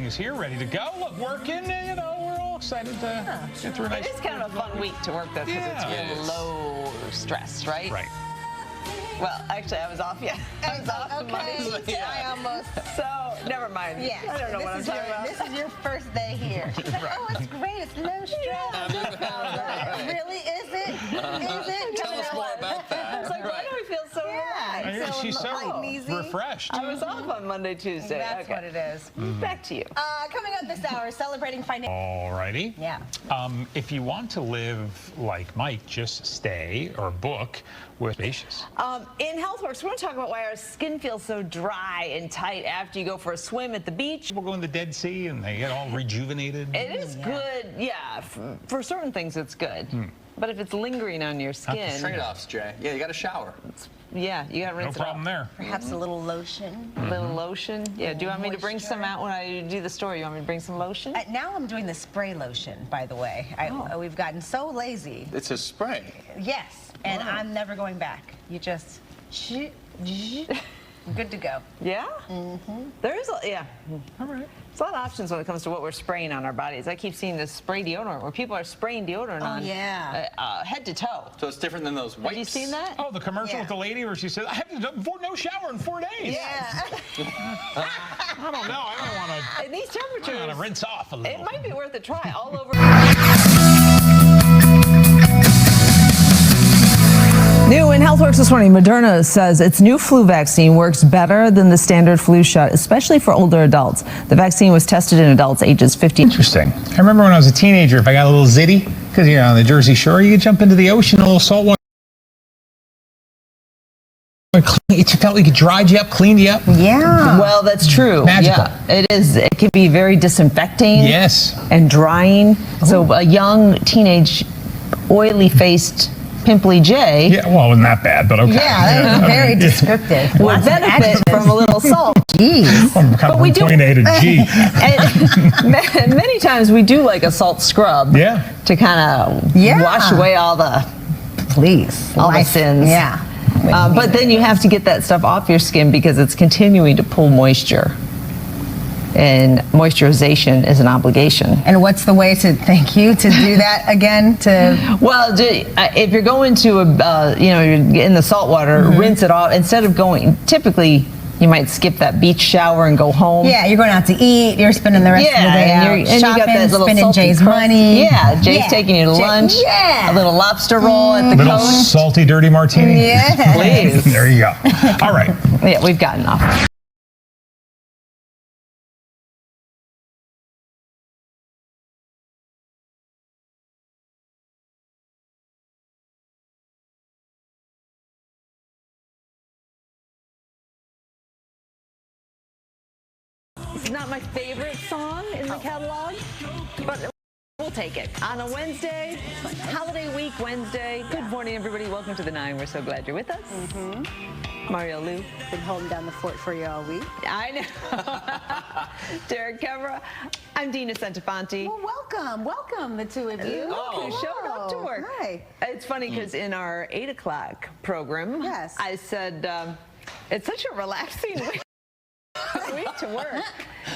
things here ready to go. Look, working, you know, we're all excited to get through a nice. It is kind of a fun week to work though, because it's real low stress, right? Right. Well, actually, I was off. Yeah, I was off on Monday. I almost. So, never mind. Yes. I don't know what I'm talking about. This is your first day here. She's like, oh, it's great. It's low stress. Really? Is it? Is it? Tell us more about that. It's like, why do we feel so relaxed? She's so easy. refreshed. I was off on Monday, Tuesday. That's what it is. Back to you. Coming up this hour, celebrating financial. Alrighty. Yeah. If you want to live like Mike, just stay or book with Spacious. In HealthWorks, we're going to talk about why our skin feels so dry and tight after you go for a swim at the beach. People go in the Dead Sea and they get all rejuvenated. It is good, yeah. For certain things, it's good. But if it's lingering on your skin, Trade-offs, Jay. Yeah, you got to shower. yeah, you got to rinse No problem there. Perhaps a little lotion. A little lotion. Yeah. Do you want me to bring some out when I do the story? You want me to bring some lotion? Now I'm doing the spray lotion, by the way. We've gotten so lazy. It's a spray. Yes, and I'm never going back. You just, good to go. Yeah. There is, all right. There's a lot of options when it comes to what we're spraying on our bodies. I keep seeing this spray deodorant where people are spraying deodorant on head to toe. So it's different than those wipes. Have you seen that? Oh, the commercial with the lady where she said, I haven't done no shower in 4 days. Yeah. I don't know. I don't want to. In these temperatures, Rinse off a little. it might be worth a try all over. New in HealthWorks this morning, Moderna says its new flu vaccine works better than the standard flu shot, especially for older adults. The vaccine was tested in adults ages 50. Interesting. I remember when I was a teenager, if I got a little zitty, because you're on the Jersey Shore, you could jump into the ocean, a little salt water. It felt like it dried you up, cleaned you up. Yeah. Well, that's true. Magical. Yeah, it is. It can be very disinfecting. Yes. And drying. So a young, teenage, oily-faced, pimply Jay. Yeah, well, it wasn't that bad, but okay. Yeah, that was very descriptive. Would benefit from a little salt. Jeez. But we do. Point A to G. And many times we do like a salt scrub. Yeah. To kind of wash away all the, all the sins. Yeah. But then you have to get that stuff off your skin because it's continuing to pull moisture. And moisturization is an obligation. And what's the way to do that again? Well, if you're going to you're in the salt water, rinse it off instead of going. Typically, you might skip that beach shower and go home. Yeah, you're going out to eat. You're spending the rest of the day out and shopping, you got that little spending Jay's money. Yeah, Jay's taking you to lunch. Yeah, a little lobster roll at the little coast. Salty, dirty martini. Yeah, please. There you go. All right. Yeah, we've got enough. It's not my favorite song in the catalog, but we'll take it. On a Wednesday, holiday week Wednesday. Good morning, everybody. Welcome to the 9. We're so glad you're with us. Maurielle Lue. Been holding down the fort for you all week. I know. Derek Kevra. I'm Deena Centofanti. Well, welcome, the two of you. Who showed up to work. Hi. It's funny because in our 8 o'clock program, I said, it's such a relaxing week. Week to work.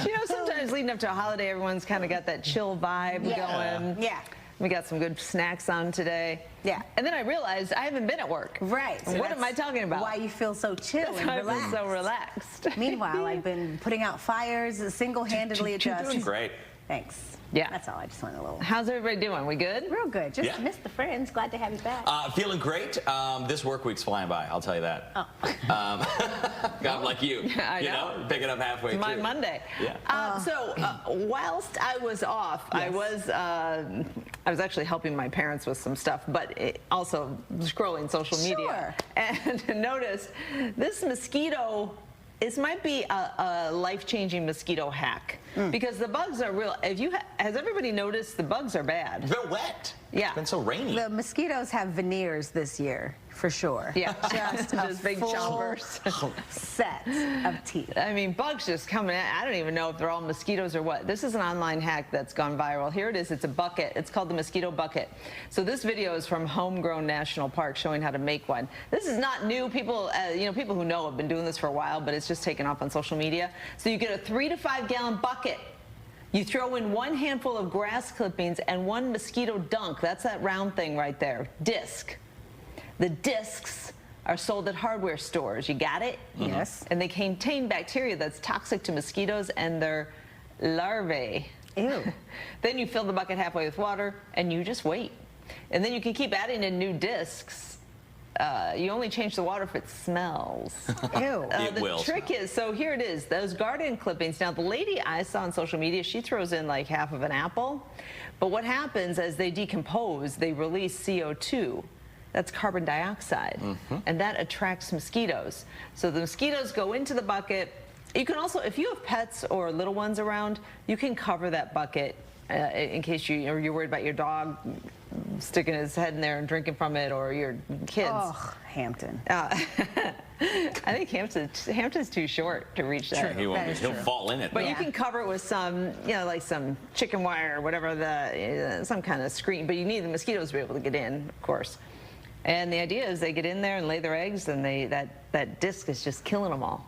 You know, sometimes leading up to a holiday, everyone's kind of got that chill vibe going. Yeah. We got some good snacks on today. Yeah. And then I realized I haven't been at work. Right. So what am I talking about? Why you feel so chill and relaxed. I feel so relaxed. Meanwhile, I've been putting out fires single-handedly. You're doing great. Thanks. Yeah. That's all. I just wanted a little. How's everybody doing? We good? Real good. Just missed the friends. Glad to have you back. Feeling great. This work week's flying by, I'll tell you that. I'm like you. I know. Pick it up halfway through. It's my Monday. Yeah. So whilst I was off, I was actually helping my parents with some stuff, but also scrolling social media. And noticed this mosquito. This might be a life-changing mosquito hack because the bugs are real. Has everybody noticed the bugs are bad? They're wet. Yeah. It's been so rainy. The mosquitoes have veneers this year, for sure. Yeah. Just a big full chompers. set of teeth. I mean, bugs just coming in. I don't even know if they're all mosquitoes or what. This is an online hack that's gone viral. Here it is. It's a bucket. It's called the mosquito bucket. So this video is from Homegrown National Park showing how to make one. This is not new. People, people who know have been doing this for a while, but it's just taken off on social media. So you get a 3 to 5 gallon bucket You throw in 1 handful of grass clippings and 1 mosquito dunk. That's that round thing right there. Disc. The discs are sold at hardware stores. You got it? Yes. And they contain bacteria that's toxic to mosquitoes and their larvae. Ew. Then you fill the bucket halfway with water and you just wait. And then you can keep adding in new discs. You only change the water if it smells. Ew. The trick is, so here it is, those garden clippings. Now, the lady I saw on social media, she throws in like half of an apple. But what happens as they decompose, they release CO2. That's carbon dioxide. And that attracts mosquitoes. So the mosquitoes go into the bucket. You can also, if you have pets or little ones around, you can cover that bucket in case you're worried about your dog sticking his head in there and drinking from it, or your kids. Oh, Hampton. I think Hampton's too short to reach that. He'll fall in it. But you can cover it with some, like some chicken wire or whatever, some kind of screen. But you need the mosquitoes to be able to get in, of course. And the idea is they get in there and lay their eggs, and that disc is just killing them all.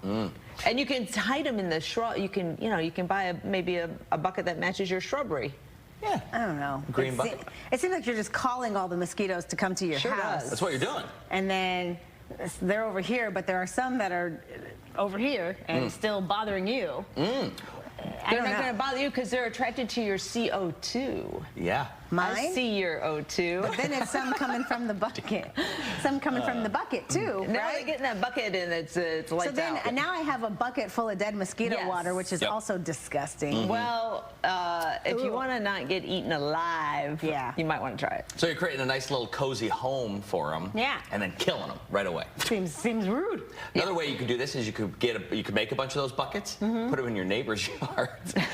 And you can hide them in the shrub. You can buy maybe a bucket that matches your shrubbery. Yeah. I don't know. Green bucket. It seems like you're just calling all the mosquitoes to come to your house. Does. That's what you're doing. And then they're over here, but there are some that are over here and still bothering you. They're not going to bother you because they're attracted to your CO2. Yeah. Mine? I see your O2. But then it's some coming from the bucket. Some coming from the bucket, too, Now right? they get in that bucket and it's lights So then out. now I have a bucket full of dead mosquito Yes. water, which is also disgusting. Well, if you want to not get eaten alive, you might want to try it. So you're creating a nice little cozy home for them. Yeah. And then killing them right away. Seems rude. Another way you could do this is you could make a bunch of those buckets, put them in your neighbor's yard,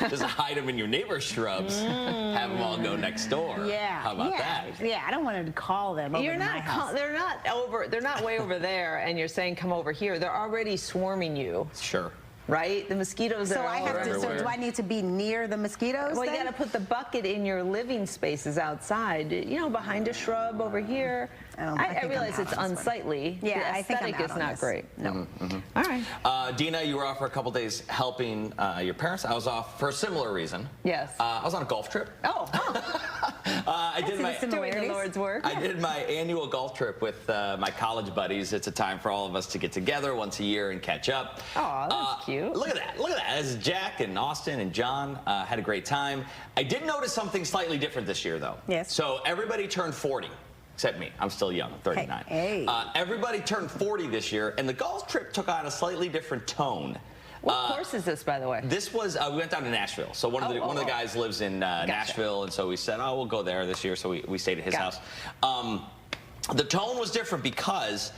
just hide them in your neighbor's shrubs, have them all go next door. Yeah. How about that? Yeah, I don't want to call them over You're to my house. They're not way over there, and you're saying come over here. They're already swarming you. Sure. Right? The mosquitoes So are I all have to. everywhere. So do I need to be near the mosquitoes? Well, you then? got to put the bucket in your living spaces outside. Behind a shrub over here. I realize it's unsightly. Yeah, the I think I'm aesthetic out is on not this. great. No. All right. Deena, you were off for a couple days helping your parents. I was off for a similar reason. Yes. I was on a golf trip. I did my doing the Lord's work. I did my annual golf trip with my college buddies. It's a time for all of us to get together once a year and catch up. Oh, that's cute. Look at that. Look at that. This is Jack and Austin and John. Had a great time. I did notice something slightly different this year, though. Yes. So everybody turned 40. Except me. I'm still young. I'm 39. Hey. Everybody turned 40 this year, and the golf trip took on a slightly different tone. What course is this, by the way? This was, we went down to Nashville. So one of the guys lives in Nashville, and so we said, oh, we'll go there this year. So we stayed at his house. The tone was different because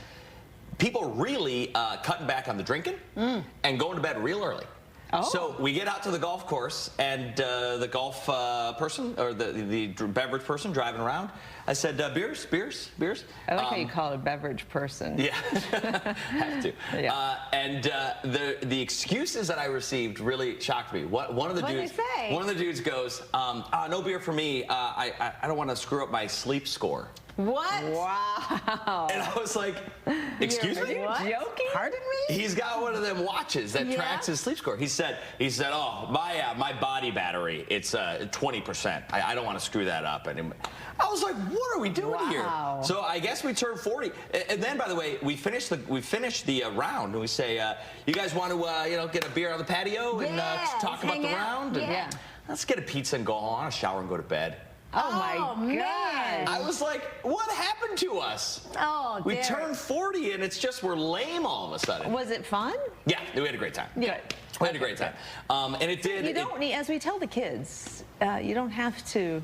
people really cutting back on the drinking and going to bed real early. So we get out to the golf course, and the golf person, or the beverage person driving around, I said, beers? I like how you call it a beverage person. Yeah, have to. Yeah. And the excuses that I received really shocked me. One of the dudes goes, no beer for me. I don't want to screw up my sleep score. What? Wow. And I was like, excuse me? Are you joking? Pardon me? He's got one of them watches that tracks his sleep score. He said, oh, my body battery, it's 20%. I don't want to screw that up. And I was like, what are we doing here? So I guess we turned 40. And then, by the way, we finished the round, and we say, you guys want to get a beer on the patio and talk about the round? And let's get a pizza and go on, shower and go to bed. Oh my God. I was like, what happened to us? Oh, we turned 40 and it's just we're lame all of a sudden. Was it fun? Yeah, we had a great time. Good. We had a great time. And it did. You don't need, as we tell the kids, you don't have to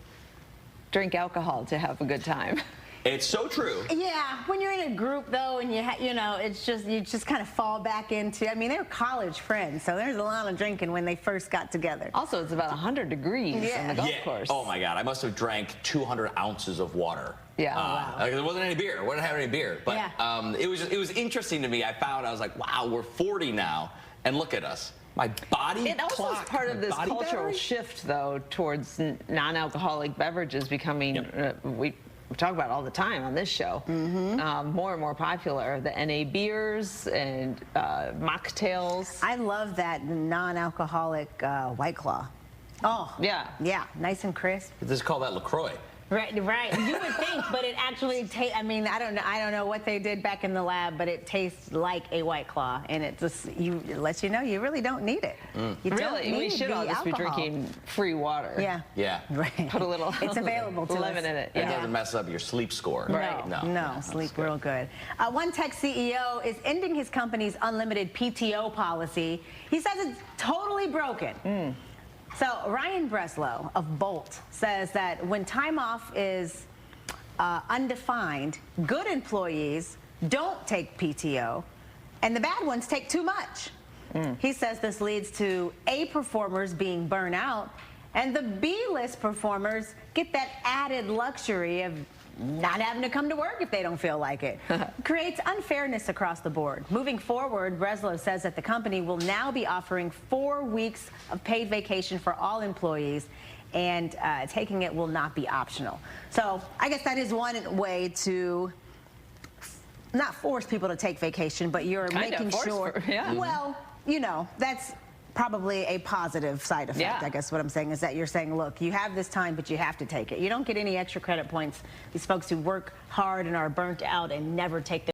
drink alcohol to have a good time. It's so true. Yeah, when you're in a group though, and it's just you just kind of fall back into. I mean, they're college friends, so there's a lot of drinking when they first got together. Also, it's about 100 degrees on the golf course. Oh my God, I must have drank 200 ounces of water. Yeah. There wasn't any beer. I wouldn't have any beer. But it was interesting to me. I was like, wow, we're 40 now, and look at us. My body It also is part of this cultural shift, though, towards non-alcoholic beverages becoming. We talk about it all the time on this show. More and more popular. The NA beers and mocktails. I love that non-alcoholic White Claw. Oh, Yeah. Yeah, nice and crisp. This is called that LaCroix. Right. You would think, but it actually tastes. I mean, I don't know what they did back in the lab, but it tastes like a White Claw, and it just lets you know you really don't need it. You don't Really, need we should the all just be alcohol. drinking free water. Yeah. Yeah. Right. Put a little. It's available to lemon us. in it. It Yeah. doesn't mess up your sleep score. Right. No, sleep real good. One tech CEO is ending his company's unlimited PTO policy. He says it's totally broken. So Ryan Breslow of Bolt says that when time off is undefined, good employees don't take PTO, and the bad ones take too much. He says this leads to A performers being burnt out, and the B-list performers get that added luxury of not having to come to work if they don't feel like it. Creates unfairness across the board. Moving forward, Breslow says that the company will now be offering 4 weeks of paid vacation for all employees, and taking it will not be optional. So I guess that is one way to not force people to take vacation, but you're making sure. Yeah. Well, you know, that's probably a positive side effect. Yeah. I guess what I'm saying is that you're saying, look, you have this time, but you have to take it. You don't get any extra credit points. These folks who work hard and are burnt out and never take